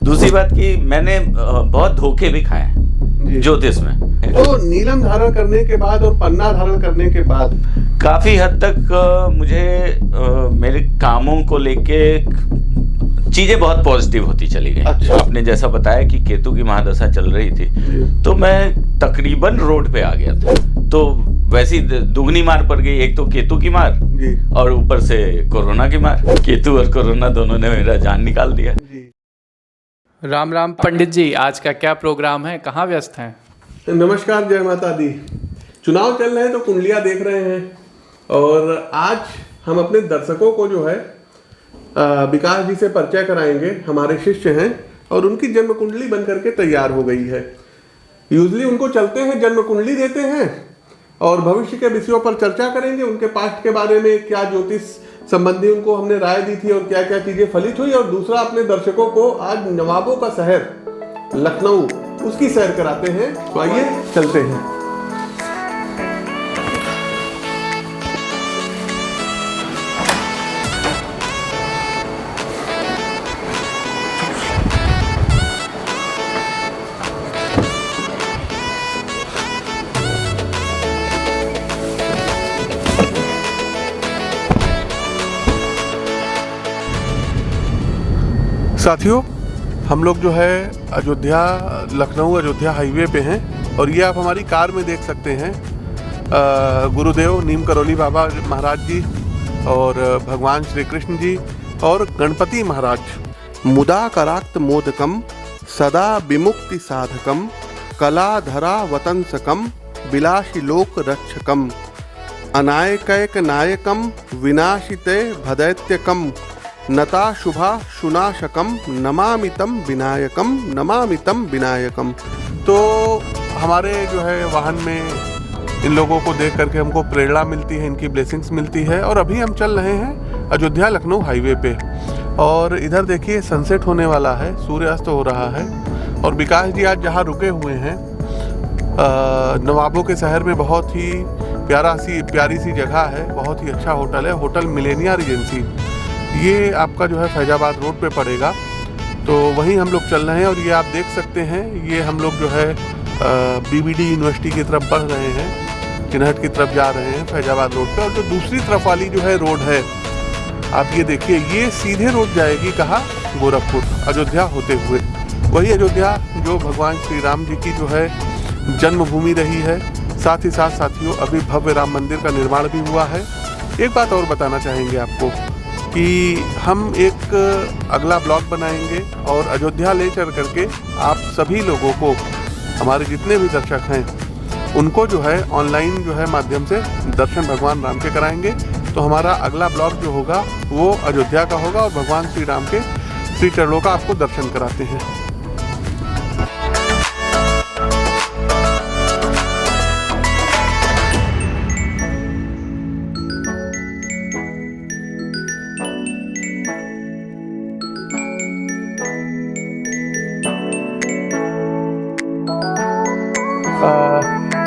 दूसरी बात कि मैंने बहुत धोखे भी खाए हैं ज्योतिष में। तो नीलम धारण करने के बाद और पन्ना धारण करने के बाद काफी हद तक मुझे मेरे कामों को लेके चीजें बहुत पॉजिटिव होती चली गई। अच्छा। आपने जैसा बताया कि केतु की महादशा चल रही थी, तो मैं तकरीबन रोड पे आ गया था। तो वैसी दुगनी मार पड़ गई, एक तो केतु की मार जी। और ऊपर से कोरोना की मार। केतु और कोरोना दोनों ने मेरा जान निकाल दिया। राम राम पंडित जी, आज का क्या प्रोग्राम है, कहाँ व्यस्त हैं? नमस्कार, जय माता दी। चुनाव चल रहे हैं तो कुंडलियाँ देख रहे हैं और आज हम अपने दर्शकों को जो है विकास जी से परिचय कराएंगे। हमारे शिष्य हैं और उनकी जन्म कुंडली बन करके तैयार हो गई है। यूजली उनको चलते हैं, जन्म कुंडली देते हैं और भविष्य के विषयों पर चर्चा करेंगे। उनके पास्ट के बारे में, क्या ज्योतिष संबंधी उनको हमने राय दी थी और क्या क्या चीजें फलित हुई। और दूसरा, अपने दर्शकों को आज नवाबों का शहर लखनऊ, उसकी सैर कराते हैं। तो आइए चलते हैं। साथियों, हम लोग जो है अयोध्या, लखनऊ अयोध्या हाईवे पे हैं और ये आप हमारी कार में देख सकते हैं। गुरुदेव नीम करोली बाबा महाराज जी और भगवान श्री कृष्ण जी और गणपति महाराज। मुदा कराक्त मोदकम सदा विमुक्ति साधकम कलाधरा वतंसकम विलासी लोक रक्षकम अनायकैक नायकम विनाशिते भदैत्यकम नता शुभा शुनाशकम नमामितम विनायकम। तो हमारे जो है वाहन में इन लोगों को देख करके हमको प्रेरणा मिलती है, इनकी ब्लेसिंग्स मिलती है। और अभी हम चल रहे हैं अयोध्या लखनऊ हाईवे पे और इधर देखिए सनसेट होने वाला है, सूर्यास्त हो रहा है। और विकास जी आज जहाँ रुके हुए हैं नवाबों के शहर में, बहुत ही प्यारी सी जगह है, बहुत ही अच्छा होटल है, होटल मिलेनिया रिजेंसी। ये आपका जो है फैजाबाद रोड पे पड़ेगा। तो वहीं हम लोग चल रहे हैं और ये आप देख सकते हैं, ये हम लोग जो है बीबीडी यूनिवर्सिटी की तरफ बढ़ रहे हैं, चिन्हट की तरफ जा रहे हैं फैजाबाद रोड पे। और जो दूसरी तरफ वाली जो है रोड है, आप ये देखिए, ये सीधे रोड जाएगी कहाँ, गोरखपुर, अयोध्या होते हुए। वही अयोध्या जो भगवान श्री राम जी की जो है जन्मभूमि रही है। साथ ही साथ साथियों, अभी भव्य राम मंदिर का निर्माण भी हुआ है। एक बात और बताना चाहेंगे आपको कि हम एक अगला ब्लॉग बनाएंगे और अयोध्या ले चल करके आप सभी लोगों को, हमारे जितने भी दर्शक हैं, उनको जो है ऑनलाइन जो है माध्यम से दर्शन भगवान राम के कराएंगे। तो हमारा अगला ब्लॉग जो होगा वो अयोध्या का होगा और भगवान श्री राम के श्री चरणों का आपको दर्शन कराते हैं।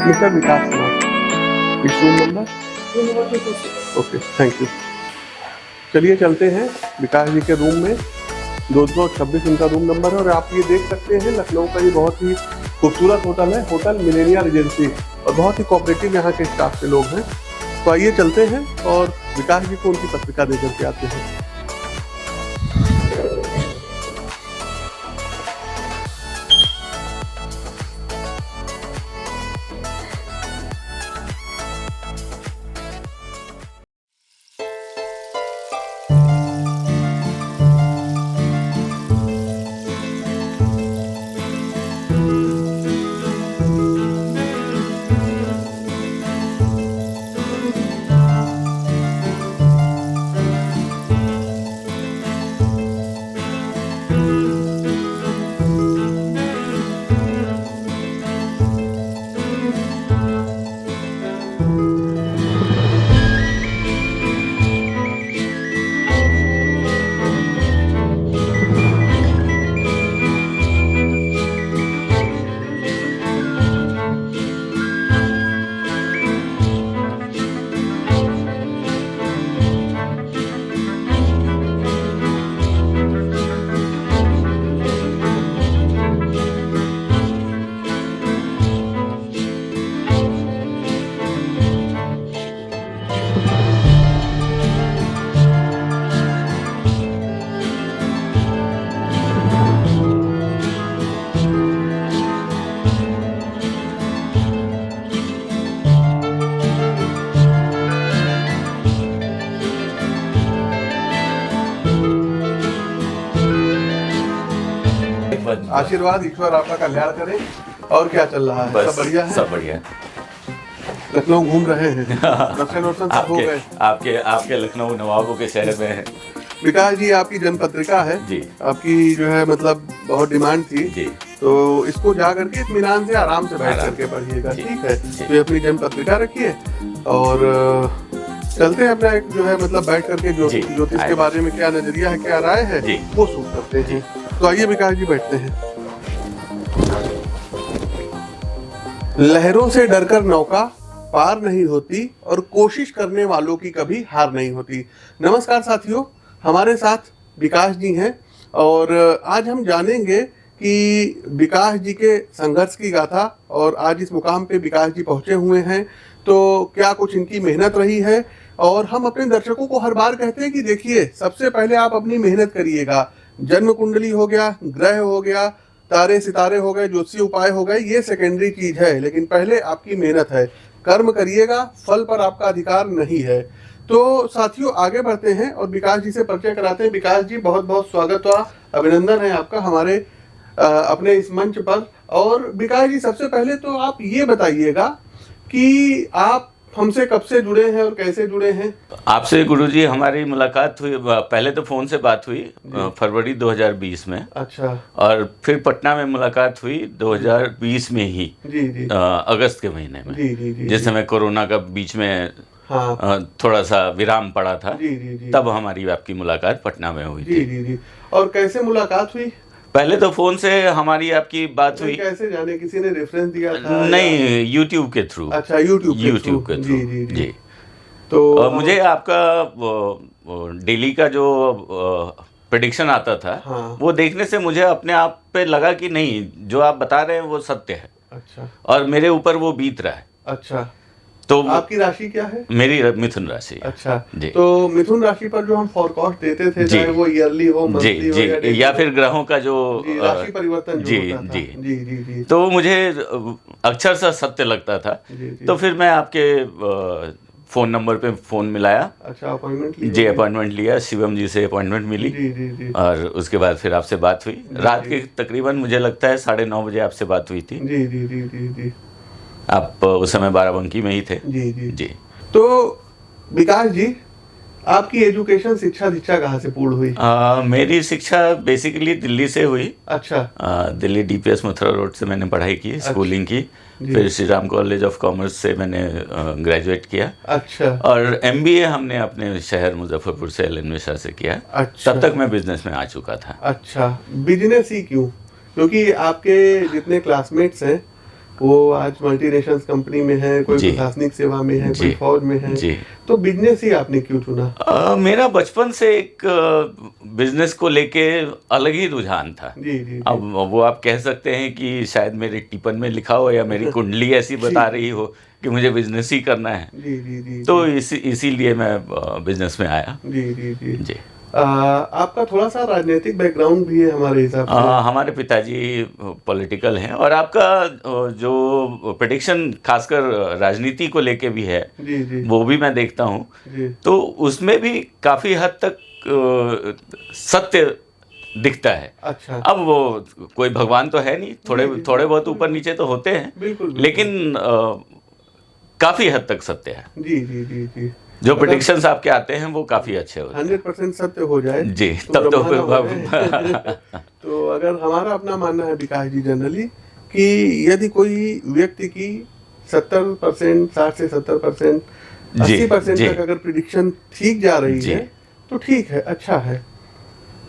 मिस्टर विकास कुमार, इस room number? Okay, thank you. चलिए चलते हैं विकास जी के रूम में। 226 इनका रूम नंबर है और आप ये देख सकते हैं लखनऊ का ये बहुत ही खूबसूरत होटल है, होटल मिलेनिया रिजेंसी। और बहुत ही कोऑपरेटिव यहाँ के स्टाफ के लोग हैं। तो आइए चलते हैं और विकास जी को उनकी पत्रिका दे करके आते हैं। बस। आशीर्वाद, ईश्वर आपका कल्याण करे। और क्या चल रहा है? बस सब बढ़िया है? सब बढ़िया। लखनऊ घूम रहे हैं, दर्शन वर्शन सब हो गए? आपके लखनऊ नवाबों के शहर में है। विकास जी, आपकी जन पत्रिका है जी, आपकी जो है मतलब बहुत डिमांड थी जी, तो इसको जा करके इत्मीनान से आराम से बैठ करके पढ़िएगा, ठीक है? तो ये अपनी जन पत्रिका रखिए और चलते हैं अपना एक जो है मतलब बैठ करके ज्योतिष के बारे में क्या नजरिया है, क्या राय है, वो सूट करते हैं। तो आइए विकास जी, बैठते हैं। लहरों से डरकर नौका पार नहीं होती और कोशिश करने वालों की कभी हार नहीं होती। नमस्कार साथियों, हमारे साथ विकास जी हैं और आज हम जानेंगे कि विकास जी के संघर्ष की गाथा और आज इस मुकाम पे विकास जी पहुंचे हुए हैं तो क्या कुछ इनकी मेहनत रही है। और हम अपने दर्शकों को हर बार कहते हैं कि देखिए, सबसे पहले आप अपनी मेहनत करिएगा। जन्म कुंडली हो गया, ग्रह हो गया, तारे सितारे हो गए, ज्योतिषीय उपाय हो गए, ये सेकेंडरी चीज है, लेकिन पहले आपकी मेहनत है। कर्म करिएगा, फल पर आपका अधिकार नहीं है। तो साथियों, आगे बढ़ते हैं और विकास जी से परिचय कराते हैं। विकास जी, बहुत बहुत स्वागत व अभिनंदन है आपका हमारे अपने इस मंच पर। और विकास जी, सबसे पहले तो आप ये बताइएगा कि आप हमसे कब से जुड़े हैं और कैसे जुड़े हैं? आपसे गुरुजी हमारी मुलाकात हुई, पहले तो फोन से बात हुई फरवरी 2020 में। अच्छा। और फिर पटना में मुलाकात हुई 2020 में ही, जी। अगस्त के महीने में, जी। जिस समय कोरोना का बीच में थोड़ा सा विराम पड़ा था। जी। तब हमारी आपकी मुलाकात पटना में हुई थी। जी। और कैसे मुलाकात हुई? पहले तो फोन से हमारी आपकी बात हुई। कैसे जाने, किसी ने रेफरेंस दिया था? नहीं, यूट्यूब के थ्रू। अच्छा, यूट्यूब के थ्रू। जी। तो मुझे आपका डेली का जो प्रेडिक्शन आता था, वो देखने से मुझे अपने आप पे लगा कि नहीं, जो आप बता रहे हैं वो सत्य है। अच्छा। और मेरे ऊपर वो बीत रहा है। अच्छा। तो आपकी राशि क्या है? मेरी मिथुन राशि। अच्छा जी। तो मिथुन राशि पर जो हम फोरकास्ट देते थे, चाहे वो ईयरली हो, मंथली हो, या फिर ग्रहों का जो राशि परिवर्तन जो होता था। जी। तो मुझे अक्षर सा सत्य लगता था। तो फिर मैं आपके फोन नंबर पे फोन मिलाया। अच्छा, अपॉइंटमेंट लिया? जी, अपॉइंटमेंट लिया, शिवम जी से अपॉइंटमेंट मिली। जी। और उसके बाद फिर आपसे बात हुई। रात के तकरीबन मुझे लगता है 9:30 बजे आपसे बात हुई थी। जी। आप उस समय बाराबंकी में ही थे। जी। तो विकास जी, आपकी एजुकेशन शिक्षा दीक्षा कहाँ से पूर्ण हुई? मेरी शिक्षा बेसिकली दिल्ली से हुई। अच्छा। दिल्ली DPS मथुरा रोड से मैंने पढ़ाई की, स्कूलिंग की। फिर Shri Ram college of commerce से मैंने ग्रेजुएट किया। अच्छा। और MBA हमने अपने शहर मुजफ्फरपुर से LN से किया। अच्छा। तब तक मैं बिजनेस में आ चुका था। अच्छा, बिजनेस ही क्यों? क्योंकि आपके जितने क्लासमेट्स हैं वो आज मल्टीनेशनल कंपनी में है, कोई प्रशासनिक सेवा में है, कोई फौज में है। तो बिजनेस ही आपने क्यों चुना? मेरा बचपन से एक बिजनेस को लेके अलग ही रुझान था। जी। अब वो आप कह सकते हैं कि शायद मेरे टिपन में लिखा हो या मेरी कुंडली ऐसी बता रही हो कि मुझे बिजनेस ही करना है। जी। तो इसीलिए मैं बिजनेस में आया। जी। आपका थोड़ा सा राजनीतिक बैकग्राउंड भी है हमारे हिसाब से। हमारे पिताजी पॉलिटिकल हैं और आपका जो प्रेडिक्शन खासकर राजनीति को लेके भी है। जी। वो भी मैं देखता हूँ। तो उसमें भी काफी हद तक सत्य दिखता है। अच्छा। अब वो कोई भगवान तो है नहीं, थोड़े बहुत ऊपर नीचे तो होते हैं। बिल्कुल। लेकिन काफी हद तक सत्य है। जी। जो प्रेडिक्शंस आपके आते हैं वो काफी अच्छे होते हैं। 100% सत्य हो जाए जी, तब तो तो अगर हमारा अपना मानना है विकास जी जनरली कि यदि कोई व्यक्ति की 70%, 60 से 70%, 80% तक अगर प्रेडिक्शन ठीक जा रही है तो ठीक है, अच्छा है।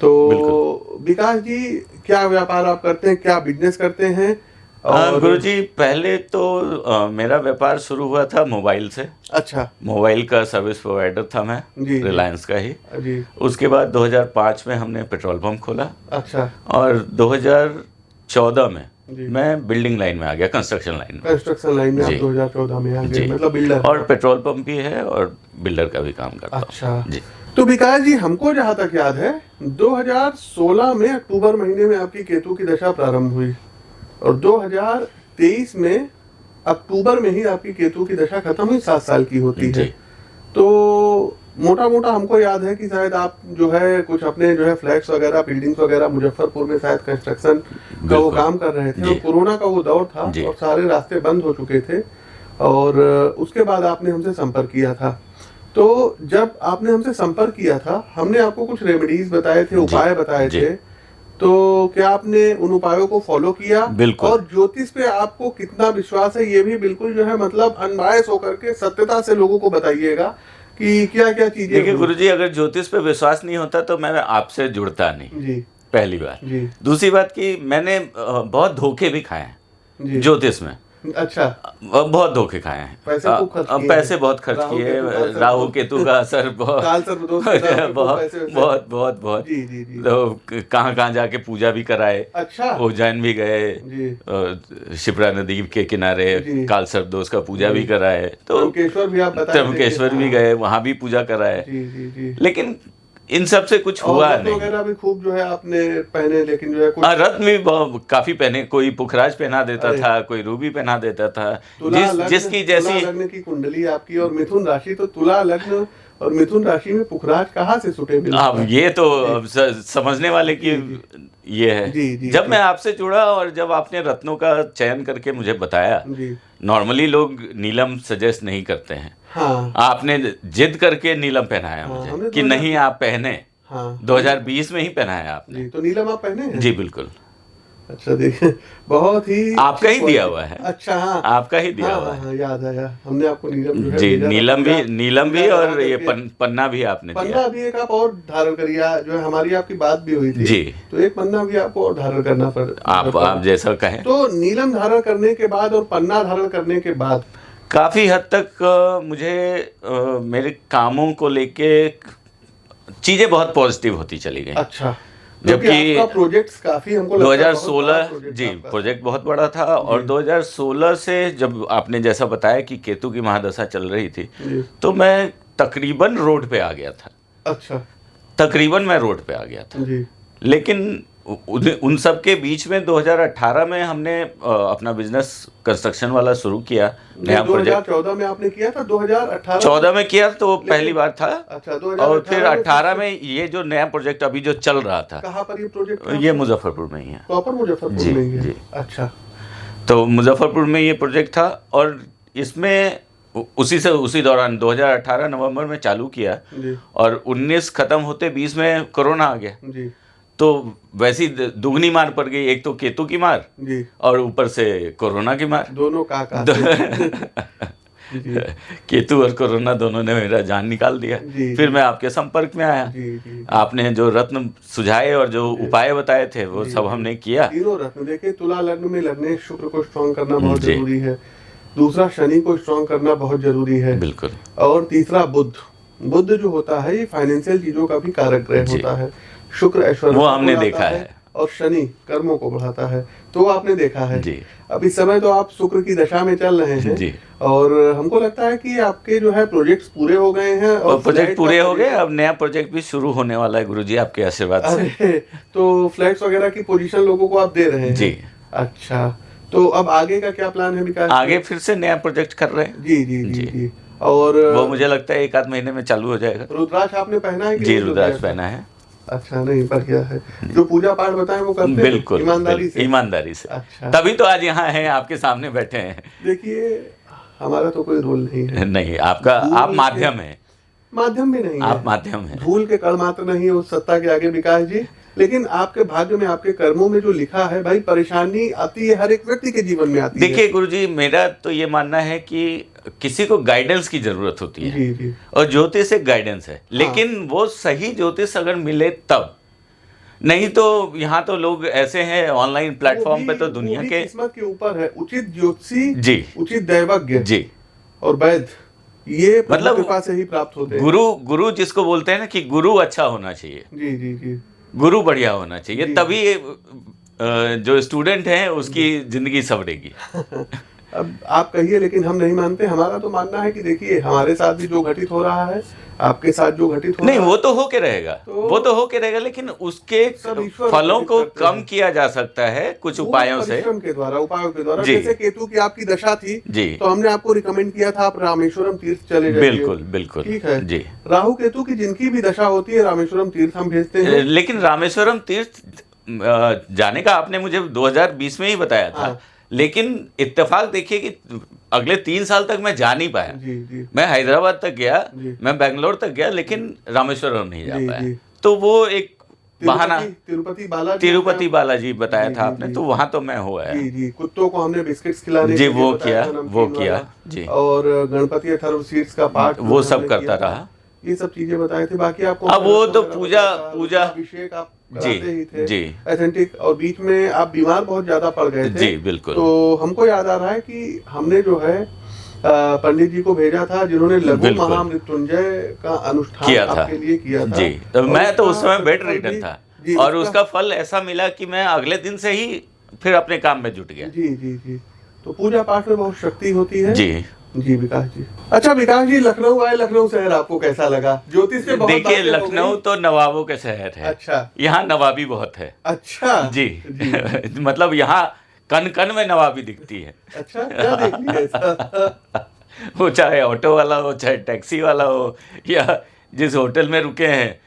तो विकास जी, क्या व्यापार आप करते हैं, क्या बिजनेस करते हैं? गुरुजी, पहले तो मेरा व्यापार शुरू हुआ था मोबाइल से। अच्छा। मोबाइल का सर्विस प्रोवाइडर था मैं, रिलायंस का ही। जी। उसके बाद 2005 में हमने पेट्रोल पंप खोला। अच्छा। और 2014 में मैं बिल्डिंग लाइन में आ गया, कंस्ट्रक्शन लाइन में। कंस्ट्रक्शन लाइन में आप 2014 में आ गए, मतलब बिल्डर। और पेट्रोल पंप भी है और बिल्डर का भी काम करता हूं। अच्छा जी। तो विकास जी, हमको जहाँ तक याद है 2016 में अक्टूबर महीने में आपकी केतु की दशा प्रारंभ हुई और 2023 में अक्टूबर में ही आपकी केतु की दशा खत्म हुई, 7 साल की होती है। तो मोटा मोटा हमको याद है कि शायद आप जो है कुछ अपने जो है फ्लैट्स वगैरह, बिल्डिंग्स वगैरह मुजफ्फरपुर में शायद कंस्ट्रक्शन का वो काम कर रहे थे, और कोरोना का वो दौर था और सारे रास्ते बंद हो चुके थे, और उसके बाद आपने हमसे संपर्क किया था। तो जब आपने हमसे संपर्क किया था, हमने आपको कुछ रेमेडीज बताए थे, उपाय बताए थे, तो क्या आपने उन उपायों को फॉलो किया? बिल्कुल। और ज्योतिष पे आपको कितना विश्वास है, ये भी बिल्कुल जो है मतलब अनबायस होकर के सत्यता से लोगों को बताइएगा कि क्या क्या चीजें। देखिए गुरुजी, अगर ज्योतिष पे विश्वास नहीं होता तो मैं आपसे जुड़ता नहीं जी। पहली बात जी। दूसरी बात कि मैंने बहुत धोखे भी खाए हैं ज्योतिष में। अच्छा। बहुत धोखे खाए हैं, पैसे बहुत खर्च किए, राहु केतु का असर बहुत बहुत बहुत बहुत तो कहाँ जाके पूजा भी कराए। अच्छा। उज्जैन भी गए, शिप्रा नदी के किनारे काल सर्पदोष का पूजा भी कराए, तो त्र्यंबकेश्वर भी गए, वहां भी पूजा कराए, लेकिन इन सब से कुछ हुआ नहीं। वगैरह भी खूब जो है आपने पहने, लेकिन जो है कुछ रत्न भी काफी पहने, कोई पुखराज पहना देता था, कोई रूबी पहना देता था, जिसकी जैसी तुला लग्न की कुंडली आपकी और मिथुन राशि, तो तुला लग्न और मिथुन राशि में पुखराज कहाँ से सुटेबल? अब ये तो समझने वाले की ये है। जी, जब मैं आपसे जुड़ा और जब आपने रत्नों का चयन करके मुझे बताया, नॉर्मली लोग नीलम सजेस्ट नहीं करते हैं, हाँ। आपने जिद करके नीलम पहनाया मुझे कि नहीं आप पहने। 2020 में ही पहनाया आपने। तो नीलम आप पहने हैं? जी बिल्कुल। अच्छा, देखिए बहुत ही आपका ही दिया हुआ है। अच्छा, हाँ आपका ही दिया हुआ है। याद आया, हमने आपको नीलम जो है जी, नीलम भी और ये पन्ना भी आपने दिया। पन्ना भी एक आप और धारण करिए, जो है हमारी आपकी बात भी हुई थी जी, तो एक पन्ना भी आपको और धारण करना आप जैसा कहें। तो नीलम धारण करने के बाद और पन्ना धारण करने के बाद काफी हद तक मुझे मेरे कामों को लेके चीजें बहुत पॉजिटिव होती चली गई। अच्छा, जबकि प्रोजेक्ट्स काफी हमको 2016 जी प्रोजेक्ट बहुत बड़ा था, और 2016 से जब आपने जैसा बताया कि केतु की महादशा चल रही थी, तो मैं तकरीबन रोड पे आ गया था। अच्छा, तकरीबन मैं रोड पे आ गया था जी। लेकिन उन सब के बीच में 2018 में हमने अपना बिजनेस कंस्ट्रक्शन वाला शुरू किया, नया प्रोजेक्ट। 2014 में आपने किया था? 2018 14 में किया तो पहली बार था। अच्छा, और फिर 18 में ये जो नया प्रोजेक्ट अभी जो चल रहा था। कहाँ पर ये प्रोजेक्ट? ये मुजफ्फरपुर में ही है। प्रॉपर मुजफ्फरपुर में ही है? अच्छा, तो मुजफ्फरपुर में ये प्रोजेक्ट था, और इसमें उसी दौरान 2018 नवंबर में चालू किया, और 19 खत्म होते 20 में कोरोना आ गया जी। तो वैसी दुगनी मार पड़ गई, एक तो केतु की मार जी, और ऊपर से कोरोना की मार। दोनों का केतु और कोरोना दोनों ने मेरा जान निकाल दिया। फिर मैं आपके संपर्क में आया, आपने जो रत्न सुझाए और जो उपाय बताए थे वो सब हमने किया। तीनों रत्न देखिए, तुला लग्न में लगने शुक्र को स्ट्रॉन्ग करना बहुत जरूरी है, दूसरा शनि को स्ट्रॉन्ग करना बहुत जरूरी है, बिल्कुल, और तीसरा बुध जो होता है ये फाइनेंशियल चीजों का भी कारक ग्रह होता है। शुक्र ऐश्वर्य वो हमने देखा है, और शनि कर्मों को बढ़ाता है, तो आपने देखा है जी। अब इस समय तो आप शुक्र की दशा में चल रहे हैं जी, और हमको लगता है कि आपके जो है प्रोजेक्ट्स पूरे हो गए हैं, और प्रोजेक्ट पूरे हो गए, अब नया प्रोजेक्ट भी शुरू होने वाला है गुरुजी आपके आशीर्वाद से। तो फ्लैट्स वगैरह की पोजीशन लोगों को आप दे रहे हैं जी। अच्छा, तो अब आगे का क्या प्लान है विकास? आगे फिर से नया प्रोजेक्ट कर रहे हैं जी जी जी जी, और वो मुझे लगता है 1 आध महीने में चालू हो जाएगा। रुद्राक्ष आपने पहना है? जी, रुद्राक्ष पहना है। अच्छा, नहीं बढ़िया है, जो पूजा पाठ बताएं वो करते हैं बिल्कुल ईमानदारी से। अच्छा, तभी तो आज यहाँ हैं, आपके सामने बैठे हैं। देखिए, हमारा तो कोई रोल नहीं है। नहीं, आपका आप माध्यम है। माध्यम भी नहीं आप है, माध्यम है, धूल के कण मात्र नहीं है उस सत्ता के आगे विकास जी। लेकिन आपके भाग्य में, आपके कर्मों में जो लिखा है भाई, परेशानी आती है, हर एक व्यक्ति के जीवन में आती है। देखिए गुरुजी, मेरा तो ये मानना है कि किसी को गाइडेंस की जरूरत होती है जी जी, और ज्योतिष एक गाइडेंस है, लेकिन वो सही ज्योतिष अगर मिले तब, नहीं तो यहाँ तो लोग ऐसे हैं ऑनलाइन प्लेटफॉर्म पे, तो दुनिया के किस्मत के ऊपर है। उचित ज्योतिषी जी, उचित दैवज्ञ जी, और वैद्य, ये मतलब कृपा से ही प्राप्त होते हैं। गुरु जिसको बोलते हैं ना कि गुरु अच्छा होना चाहिए, जी जी जी, गुरु बढ़िया होना चाहिए, तभी जो स्टूडेंट है उसकी जिंदगी संवरेगी। अब आप कहिए, लेकिन हम नहीं मानते। हमारा तो मानना है कि देखिए, हमारे साथ भी जो घटित हो रहा है, आपके साथ जो घटित हो नहीं, रहा वो तो होके रहेगा, तो- वो तो होके रहेगा, लेकिन उसके सब ईश्वर फलों को घटित करते कम हैं। किया जा सकता है कुछ पूर्ण उपायों से। परिश्रम के द्वारा, उपायों के द्वारा। जी। जैसे केतु की आपकी दशा थी, जी। तो हमने आपको रिकमेंड किया था आप रामेश्वरम तीर्थ चले जाइए। बिल्कुल बिल्कुल। ठीक है जी। राहु केतु की जिनकी भी दशा होती है रामेश्वरम तीर्थ हम भेजते हैं। लेकिन रामेश्वरम तीर्थ जाने का आपने मुझे 2020 में ही बताया था। हाँ। लेकिन इत्तेफाक देखिए कि अगले 3 साल तक मैं जा नहीं पाया। जी जी मैं हैदराबाद तक गया, जी। मैं बेंगलोर तक गया, लेकिन रामेश्वरम नहीं जा जी, पाया। जी। तो वो एक बहाना, तिरुपति बालाजी तिरुपति बालाजी बताया जी, था जी, आपने, जी। तो वहां तो मैं हो आया। जी जी कुत्तों को हमने बिस्किट्स खिलाने जी, के लिए वो बताया किया, था, नमकीन वो वाला। किया, जी। और गणपति अथर्व शीर्ष का पाठ वो जो सब हमने करता किया था। रहा। ये सब चीजें बताए थे। बाकी आपको अब वो तो वगैरह पूजा- बताया था, पूजा- अभिषेक आप जी, कराते ही थे जी। एथेंटिक। और बीच में आप बीमार बहुत ज्यादा पड़ गए थे। जी, बिल्कुल। तो हमको याद आ रहा है कि हमने जो है पंडित जी को भेजा था जिन्होंने लघु बिल्कुल। महामृत्युंजय का अनुष्ठान किया था। आपके लिए किया था। जी, तो और मैं तो उस उसका समय बेड फल रिटर्न भी- था, जी, और उसका फल ऐसा मिला कि मैं अगले दिन से ही फिर अपने काम में जुट गया। जी जी जी। तो पूजा पाठ में बहुत शक्ति होती है। जी। जी विकास जी। अच्छा विकास जी, लखनऊ आए, लखनऊ शहर आपको कैसा लगा? ज्योतिष से बहुत देखिए, बातें हो लखनऊ गई। तो नवाबों के शहर है। अच्छा। यहाँ नवाबी बहुत है। अच्छा जी, मतलब यहाँ कन कन में नवाबी दिखती है। अच्छा, क्या देख लिया ऐसा? वो चाहे ऑटो वाला हो, चाहे टैक्सी वाला हो, या जिस होटल में रुके हैं,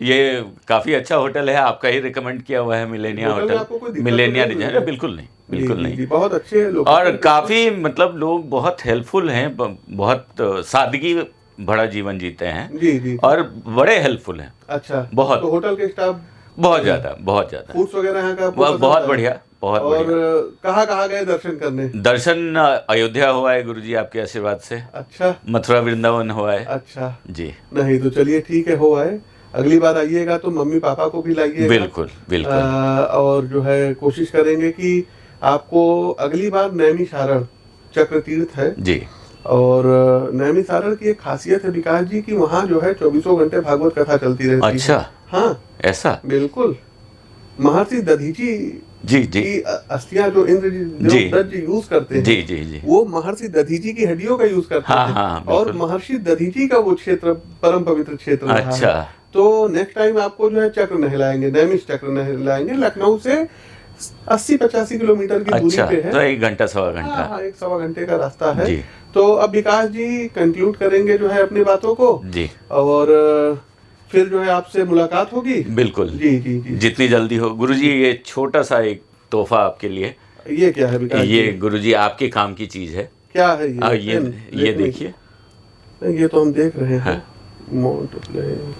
ये काफी अच्छा होटल है, आपका ही रिकमेंड किया हुआ है, मिलेनिया होटल में आपको कोई होटल, दिक्कत मिलेनिया तो नहीं डिजाइन। हुई? बिल्कुल नहीं, जी, बिल्कुल जी, नहीं। जी, बहुत अच्छे लोग और काफी मतलब लोग बहुत हेल्पफुल हैं, बहुत सादगी भरा जीवन जीते हैं, जी जी। और बड़े हेल्पफुल हैं। अच्छा, बहुत। तो होटल के स्टाफ बहुत ज्यादा, बहुत ज्यादा। फूड्स वगैरह यहाँ का आपको पसंद बहुत आया? बढ़िया, बहुत और बढ़िया। कहाँ गए दर्शन करने? दर्शन अयोध्या हुआ है गुरुजी आपके आशीर्वाद से। अच्छा मथुरा वृंदावन हुआ है। अच्छा। जी, नहीं तो चलिए ठीक है, हो आए। अगली बार आइएगा तो मम्मी पापा को भी लाइएगा। बिल्कुल बिल्कुल। और जो है कोशिश करेंगे कि आपको अगली बार नैमिषारण चक्र तीर्थ है। जी। और नैमिषारण की एक खासियत है विकास जी कि वहाँ जो है 24 घंटे भागवत कथा चलती रहती है। अच्छा, हाँ ऐसा? बिल्कुल। महर्षि दधीची जी जी की अस्थियां जो इंद्र जी। जी यूज करते हैं, जी जी जी। वो महर्षि दधीची की हड्डियों का यूज करते हाँ, हैं। हाँ, बिल्कुल। और महर्षि दधीची का वो क्षेत्र परम पवित्र क्षेत्र रहा है। अच्छा। तो नेक्स्ट टाइम आपको जो है चक्र नहलाएंगे, नैमिष चक्र नहलाएंगे। लखनऊ से 80-85 किलोमीटर की दूरी अच्छा, पे है। तो 1 घंटा सवा हाँ, घंटा। हाँ, 1-1.25 घंटे का रास्ता है। जी। तो अब विकास जी कंक्लूड करेंगे जो है अपनी बातों को, जी, और फिर जो है आपसे मुलाकात होगी। बिल्कुल। जी जी जी। जितनी जल्दी हो गुरुजी। ये छोटा सा एक तोहफा आपके लिए। ये क्या है विकास ये जी? गुरुजी आपके काम की चीज है। क्या है ये? ये पेन? ये देखने- देखिए। नहीं, ये तो हम देख रहे हैं। हाँ। Mount play.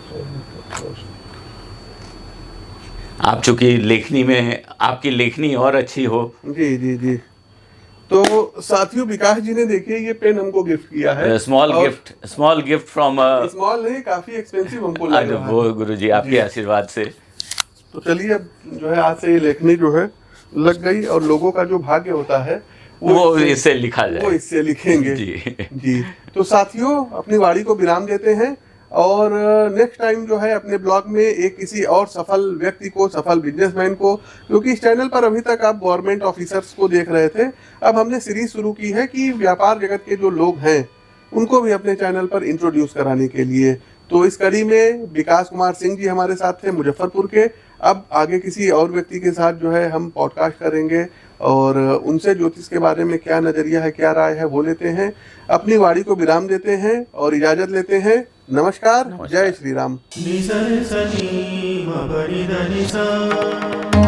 आप चूंकि लेखनी में, आपकी लेखनी और अच्छी हो। जी जी जी। तो साथियों विकास जी ने देखिए ये पेन हमको गिफ्ट किया है। स्मॉल और गिफ्ट फ्रॉम स्मॉल नहीं, काफी एक्सपेंसिव हमको लग रहा है। वो गुरुजी आपके जी। आशीर्वाद से। तो चलिए अब जो है आज से ये लेखनी जो है लग गई, और लोगों का जो भाग्य होता है वो इससे लिखा वो जाए। इससे लिखेंगे। जी। जी। तो साथियों अपनी वाणी को विराम देते हैं, और नेक्स्ट टाइम जो है अपने ब्लॉग में एक किसी और सफल व्यक्ति को, सफल बिजनेसमैन को, क्योंकि इस चैनल पर अभी तक आप गवर्नमेंट ऑफिसर्स को देख रहे थे, अब हमने सीरीज शुरू की है कि व्यापार जगत के जो लोग हैं उनको भी अपने चैनल पर इंट्रोड्यूस कराने के लिए। तो इस कड़ी में विकास कुमार सिंह जी हमारे साथ थे मुजफ्फरपुर के। अब आगे किसी और व्यक्ति के साथ जो है हम पॉडकास्ट करेंगे, और उनसे ज्योतिष के बारे में क्या नजरिया है, क्या राय है, वो लेते हैं। अपनी वाणी को विराम देते हैं और इजाजत लेते हैं। नमस्कार। जय श्री राम। नि सा रे सा नी म प नि ध नि सा